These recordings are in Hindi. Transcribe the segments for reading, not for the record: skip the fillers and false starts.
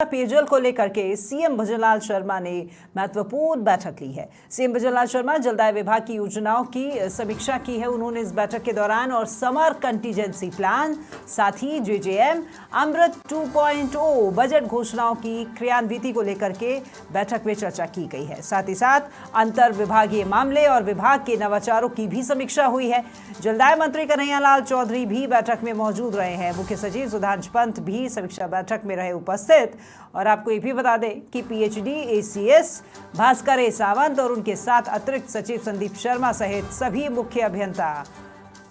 पेयजल को लेकर के सीएम भजनलाल शर्मा ने महत्वपूर्ण बैठक ली है। सीएम भजनलाल शर्मा जलदाय विभाग की योजनाओं की समीक्षा की है उन्होंने इस बैठक के दौरान, और समर कंटीजेंसी प्लान, साथ ही जेजेएम, अमृत 2.0 बजट घोषणाओं की क्रियान्विति को लेकर के बैठक में चर्चा की गई है। साथ ही साथ अंतर विभागीय मामले और विभाग के नवाचारों की भी समीक्षा हुई है। जलदाय मंत्री कन्हैयालाल चौधरी भी बैठक में मौजूद रहे हैं। मुख्य सचिव सुधांशु पंत भी समीक्षा बैठक में रहे उपस्थित। और आपको ये भी बता दें कि पीएचडी एसीएस भास्कर ए सावंत और उनके साथ अतिरिक्त सचिव संदीप शर्मा सहित सभी मुख्य अभियंता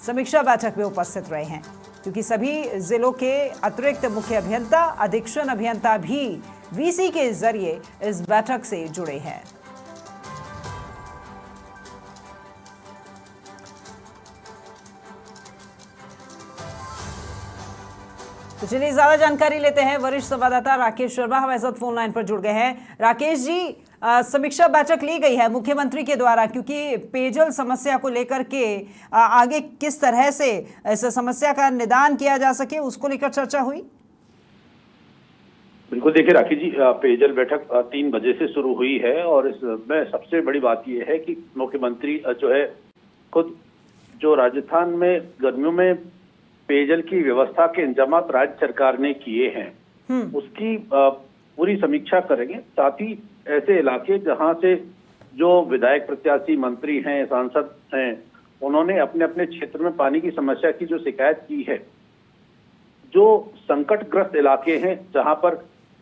समीक्षा बैठक में उपस्थित रहे हैं, क्योंकि सभी जिलों के अतिरिक्त मुख्य अभियंता, अधीक्षण अभियंता भी वीसी के जरिए इस बैठक से जुड़े हैं। तो चलिए ज्यादा जानकारी लेते हैं। वरिष्ठ संवाददाता राकेश शर्मा हमारे साथ फोन लाइन पर जुड़ गए हैं। राकेश जी, समीक्षा बैठक ली गई है मुख्यमंत्री के द्वारा, क्योंकि पेयजल समस्या को लेकर के आगे किस तरह से इस समस्या का निदान किया जा सके उसको लेकर चर्चा हुई। बिल्कुल, देखिए राकेश जी, पेयजल बैठक 3 बजे से शुरू हुई है और इसमें सबसे बड़ी बात यह है कि मुख्यमंत्री जो है खुद जो राजस्थान में गर्मियों में पेयजल की व्यवस्था के इंतजाम राज्य सरकार ने किए हैं उसकी पूरी समीक्षा करेंगे। साथ ही ऐसे इलाके जहां से जो विधायक, प्रत्याशी, मंत्री हैं, सांसद हैं, उन्होंने अपने अपने क्षेत्र में पानी की समस्या की जो शिकायत की है, जो संकटग्रस्त इलाके हैं जहां पर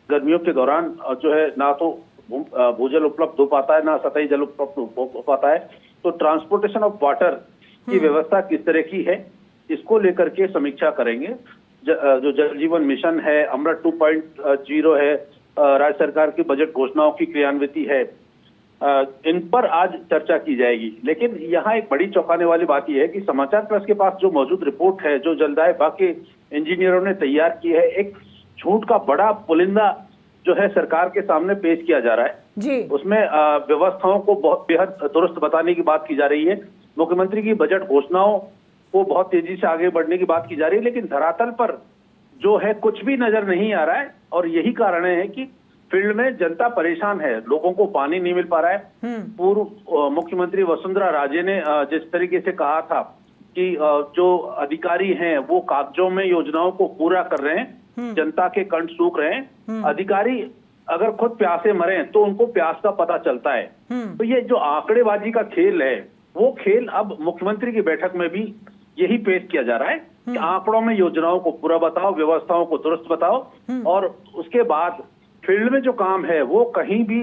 गर्मियों के दौरान जो है ना तो भूजल उपलब्ध हो पाता है, ना सतही जल उपलब्ध हो पाता है, तो ट्रांसपोर्टेशन ऑफ वाटर की व्यवस्था किस तरह की है इसको लेकर के समीक्षा करेंगे। जो जल जीवन मिशन है, अमृत 2.0 है, राज्य सरकार की बजट घोषणाओं की क्रियान्विति है, इन पर आज चर्चा की जाएगी। लेकिन यहाँ एक बड़ी चौंकाने वाली बात यह है कि समाचार प्रेस के पास जो मौजूद रिपोर्ट है जो जलदाय विभाग के इंजीनियरों ने तैयार की है, एक झूठ का बड़ा पुलिंदा जो है सरकार के सामने पेश किया जा रहा है जी। उसमें व्यवस्थाओं को बहुत बेहद दुरुस्त बताने की बात की जा रही है। मुख्यमंत्री की बजट घोषणाओं को बहुत तेजी से आगे बढ़ने की बात की जा रही है, लेकिन धरातल पर जो है कुछ भी नजर नहीं आ रहा है। और यही कारण है कि फील्ड में जनता परेशान है, लोगों को पानी नहीं मिल पा रहा है। पूर्व मुख्यमंत्री वसुंधरा राजे ने जिस तरीके से कहा था कि जो अधिकारी हैं वो कागजों में योजनाओं को पूरा कर रहे हैं, जनता के कंठ सूख रहे हैं। अधिकारी अगर खुद प्यासे मरे तो उनको प्यास का पता चलता है। तो ये जो आंकड़ेबाजी का खेल है, वो खेल अब मुख्यमंत्री की बैठक में भी यही पेश किया जा रहा है कि आंकड़ों में योजनाओं को पूरा बताओ, व्यवस्थाओं को दुरुस्त बताओ, और उसके बाद फील्ड में जो काम है वो कहीं भी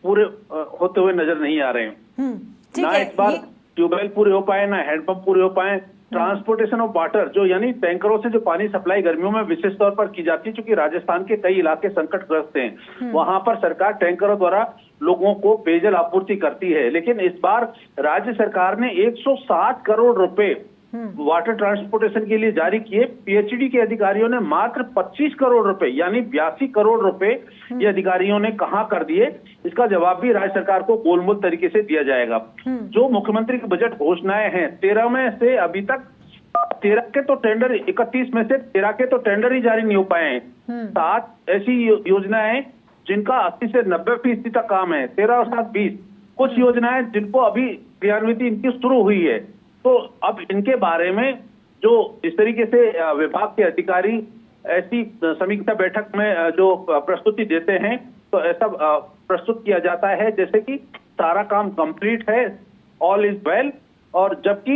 पूरे होते हुए नजर नहीं आ रहे हैं। ना इस बार ट्यूबवेल पूरे हो पाए, ना हैंडपंप पूरे हो पाए। ट्रांसपोर्टेशन ऑफ वाटर, जो यानी टैंकरों से जो पानी सप्लाई गर्मियों में विशेष तौर पर की जाती है, क्योंकि राजस्थान के कई इलाके संकटग्रस्त हैं, वहां पर सरकार टैंकरों द्वारा लोगों को पेयजल आपूर्ति करती है। लेकिन इस बार राज्य सरकार ने 160 करोड़ रुपए वाटर ट्रांसपोर्टेशन के लिए जारी किए। पीएचडी के अधिकारियों ने मात्र 25 करोड़ रुपए यानी 82 करोड़ रुपए ये अधिकारियों ने कहां कर दिए, इसका जवाब भी राज्य सरकार को गोलमोल तरीके से दिया जाएगा। जो मुख्यमंत्री की बजट घोषणाएं हैं, 13 में से अभी तक 13 के तो टेंडर, 31 में से 13 के तो टेंडर ही जारी नहीं हो पाए हैं। 7 ऐसी योजनाएं जिनका 80 से 90% तक काम है, 13 और 7 20। कुछ योजनाएं जिनको अभी क्रियान्विति इनकी शुरू हुई है। तो अब इनके बारे में जो इस तरीके से विभाग के अधिकारी ऐसी समीक्षा बैठक में जो प्रस्तुति देते हैं, तो ऐसा प्रस्तुत किया जाता है जैसे कि सारा काम कंप्लीट है, ऑल इज वेल, और जबकि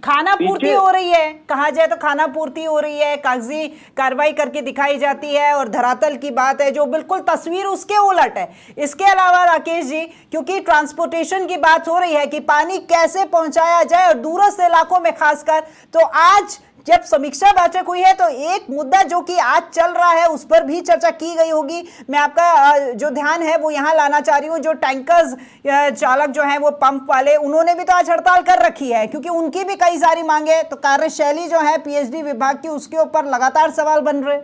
खाना पूर्ति हो रही है, कहा जाए तो खाना पूर्ति हो रही है, कागजी कार्रवाई करके दिखाई जाती है, और धरातल की बात है जो बिल्कुल तस्वीर उसके उलट है। इसके अलावा राकेश जी, क्योंकि ट्रांसपोर्टेशन की बात हो रही है कि पानी कैसे पहुंचाया जाए और दूरस्थ इलाकों में खासकर, तो आज जब समीक्षा बैठक हुई है तो एक मुद्दा जो कि आज चल रहा है उस पर भी चर्चा की गई होगी। मैं आपका जो ध्यान है वो यहाँ लाना चाह रही हूँ, जो टैंकर्स चालक जो हैं वो पंप वाले, उन्होंने भी तो आज हड़ताल कर रखी है, क्योंकि उनकी भी कई सारी मांगे, तो कार्यशैली जो है पीएचडी विभाग की उसके ऊपर लगातार सवाल बन रहे।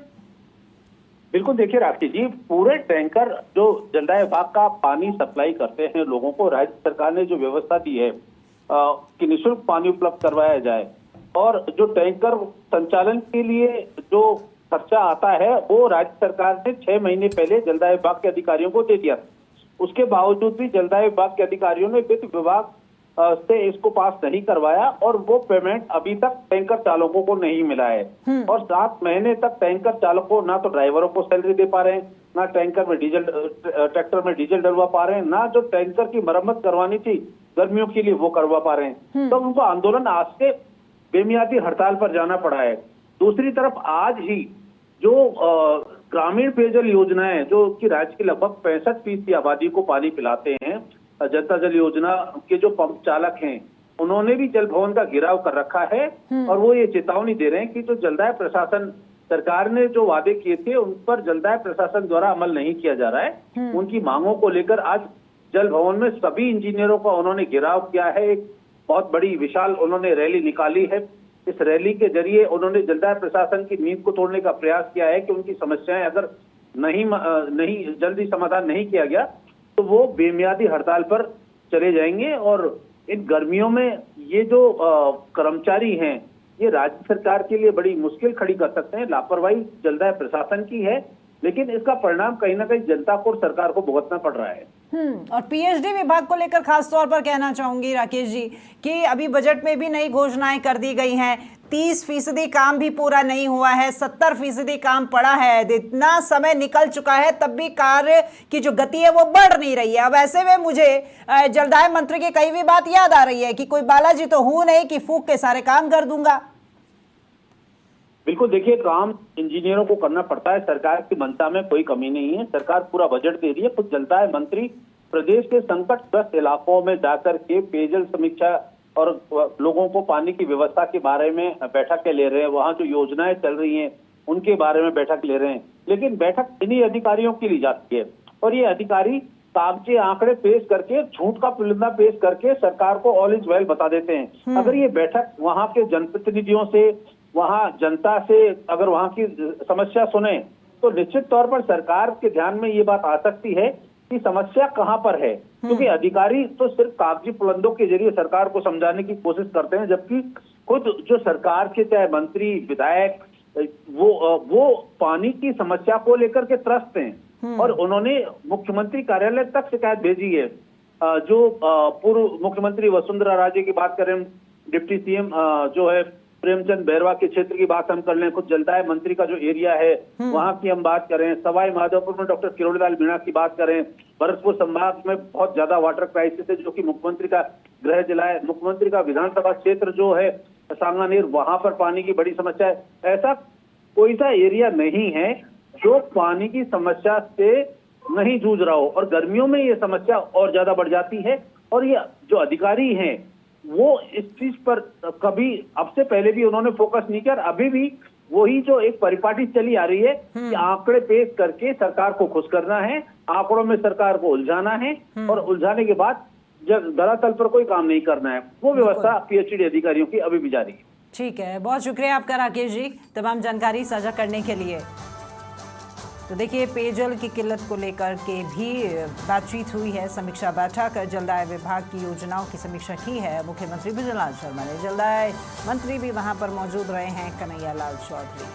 बिल्कुल, देखिए राकेश जी, पूरे टैंकर जो जलदाय विभाग का पानी सप्लाई करते हैं लोगों को, राज्य सरकार ने जो व्यवस्था दी है कि निःशुल्क पानी उपलब्ध करवाया जाए, और जो टैंकर संचालन के लिए जो खर्चा आता है वो राज्य सरकार ने 6 महीने पहले जलदाय विभाग के अधिकारियों को दे दिया। उसके बावजूद भी जलदाय विभाग के अधिकारियों ने वित्त विभाग से इसको पास नहीं करवाया और वो पेमेंट अभी तक टैंकर चालकों को नहीं मिला है। और 7 महीने तक टैंकर चालकों ना तो ड्राइवरों को सैलरी दे पा रहे हैं, ना टैंकर में ट्रैक्टर में डीजल डलवा पा रहे हैं, ना जो टैंकर की मरम्मत करवानी थी गर्मियों के लिए वो करवा पा रहे हैं। तो उनको आंदोलन आज से बेमियादी हड़ताल पर जाना पड़ा है। दूसरी तरफ आज ही जो ग्रामीण पेयजल योजनाएं जो कि राज्य की लगभग 65% आबादी को पानी पिलाते हैं, जनता जल योजना के जो पंप चालक हैं उन्होंने भी जल भवन का घेराव कर रखा है और वो ये चेतावनी दे रहे हैं कि जो जलदाय प्रशासन सरकार ने जो वादे किए थे उन पर जलदाय प्रशासन द्वारा अमल नहीं किया जा रहा है। उनकी मांगों को लेकर आज जल भवन में सभी इंजीनियरों का उन्होंने घेराव किया है। एक बहुत बड़ी विशाल उन्होंने रैली निकाली है। इस रैली के जरिए उन्होंने जलदाय प्रशासन की नींद को तोड़ने का प्रयास किया है कि उनकी समस्याएं अगर नहीं जल्दी समाधान नहीं किया गया तो वो बेमियादी हड़ताल पर चले जाएंगे। और इन गर्मियों में ये जो कर्मचारी हैं ये राज्य सरकार के लिए बड़ी मुश्किल खड़ी कर सकते हैं। लापरवाही जलदाय प्रशासन की है, लेकिन इसका परिणाम कहीं ना कहीं जनता को और सरकार को भुगतना पड़ रहा है। और पीएचडी विभाग को लेकर खास तौर पर कहना चाहूंगी राकेश जी कि अभी बजट में भी नई घोषणाएं कर दी गई हैं। 30% काम भी पूरा नहीं हुआ है, 70% काम पड़ा है। इतना समय निकल चुका है तब भी कार्य की जो गति है वो बढ़ नहीं रही है। अब ऐसे में मुझे जलदाय मंत्री की कई भी बात याद आ रही है कि कोई बालाजी तो हूं नहीं कि फूंक के सारे काम कर दूंगा। बिल्कुल, देखिए काम इंजीनियरों को करना पड़ता है। सरकार की मंशा में कोई कमी नहीं है, सरकार पूरा बजट दे रही है। खुद जलदाय मंत्री प्रदेश के संकटग्रस्त इलाकों में जाकर के पेयजल समीक्षा और लोगों को पानी की व्यवस्था के बारे में बैठकें ले रहे हैं। वहां जो योजनाएं चल रही हैं उनके बारे में बैठक ले रहे हैं, लेकिन बैठक इन्हीं अधिकारियों की ली जाती है और ये अधिकारी कागजी आंकड़े पेश करके झूठ का पुलिंदा पेश करके सरकार को ऑल इज वेल बता देते हैं। अगर ये बैठक वहां के जनप्रतिनिधियों से, वहां जनता से अगर वहां की समस्या सुने तो निश्चित तौर पर सरकार के ध्यान में ये बात आ सकती है कि समस्या कहां पर है। क्योंकि अधिकारी तो सिर्फ कागजी पुलंदों के जरिए सरकार को समझाने की कोशिश करते हैं, जबकि खुद जो सरकार के चाहे मंत्री विधायक वो पानी की समस्या को लेकर के त्रस्त हैं और उन्होंने मुख्यमंत्री कार्यालय तक शिकायत भेजी है। जो पूर्व मुख्यमंत्री वसुंधरा राजे की बात करें, डिप्टी सीएम जो है प्रेमचंद बैरवा के क्षेत्र की बात हम कर लें, खुद जलदाय मंत्री का जो एरिया है वहां की हम बात करें, सवाई माधोपुर में डॉक्टर किरोड़ीलाल मीणा की बात करें, भरतपुर संभाग में बहुत ज्यादा वाटर क्राइसिस है जो कि मुख्यमंत्री का गृह जिला है, मुख्यमंत्री का विधानसभा क्षेत्र जो है सांगानेर, वहां पर पानी की बड़ी समस्या है। ऐसा कोई सा एरिया नहीं है जो पानी की समस्या से नहीं जूझ रहा हो और गर्मियों में ये समस्या और ज्यादा बढ़ जाती है। और ये जो अधिकारी हैं वो इस चीज पर कभी अब से पहले भी उन्होंने फोकस नहीं किया। अभी भी वही जो एक परिपाटी चली आ रही है कि आंकड़े पेश करके सरकार को खुश करना है, आंकड़ों में सरकार को उलझाना है और उलझाने के बाद जब धरातल पर कोई काम नहीं करना है, वो व्यवस्था पीएचडी अधिकारियों की अभी भी जारी है। ठीक है, बहुत शुक्रिया आपका राकेश जी तमाम जानकारी साझा करने के लिए। तो देखिए, पेयजल की किल्लत को लेकर के भी बातचीत हुई है, समीक्षा बैठक। जलदाय विभाग की योजनाओं की समीक्षा की है मुख्यमंत्री भजनलाल शर्मा ने। जलदाय मंत्री भी वहां पर मौजूद रहे हैं, कन्हैया लाल चौधरी।